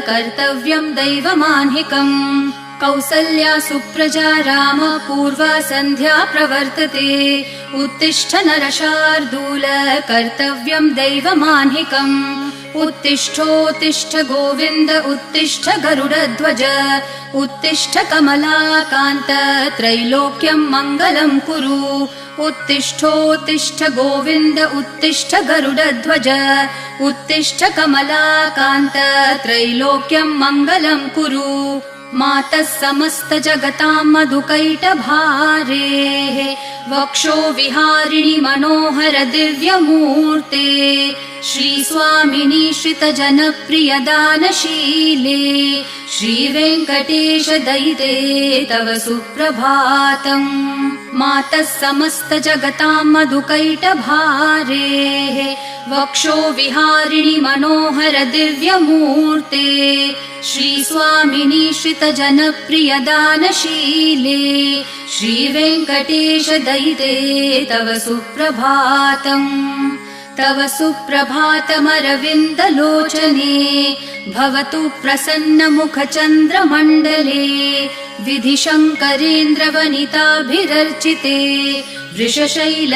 कर्तव्यम् दैवमाह्निकम् कौसल्या सुप्रजा राम पूर्वा सन्ध्या प्रवर्तते उत्तिष्ठ नरशार्दूल कर्तव्यम् दैवमाह्निकम् उत्तिष्ठोत्तिष्ठ गोविन्द उत्तिष्ठ गरुडध्वज उत्तिष्ठ कमलाकान्त त्रैलोक्यम् मङ्गलम् कुरु उत्तिष्ठोत्तिष्ठ गोविन्द उत्तिष्ठ गरुडध्वज उत्तिष्ठ कमलाकान्त त्रैलोक्यम् मङ्गलम् कुरु मातः समस्त जगताम् मधुकैटभारेः वक्षो विहारिणि मनोहर दिव्यमूर्ते श्रीस्वामिनि श्रितजनप्रिय दानशीले श्रीवेङ्कटेश दयिते तव सुप्रभातम् मातः समस्त जगताम् मधुकैटभारेः वक्षो विहारिणि मनोहर दिव्यमूर्ते श्रीस्वामिनि श्रितजनप्रिय दानशीले श्रीवेङ्कटेश दयिते तव सुप्रभातम् तव सुप्रभातमरविन्दलोचने भवतु प्रसन्नमुखचन्द्रमण्डले विधिशङ्करेन्द्रवनिताभिरर्चिते वृषशैल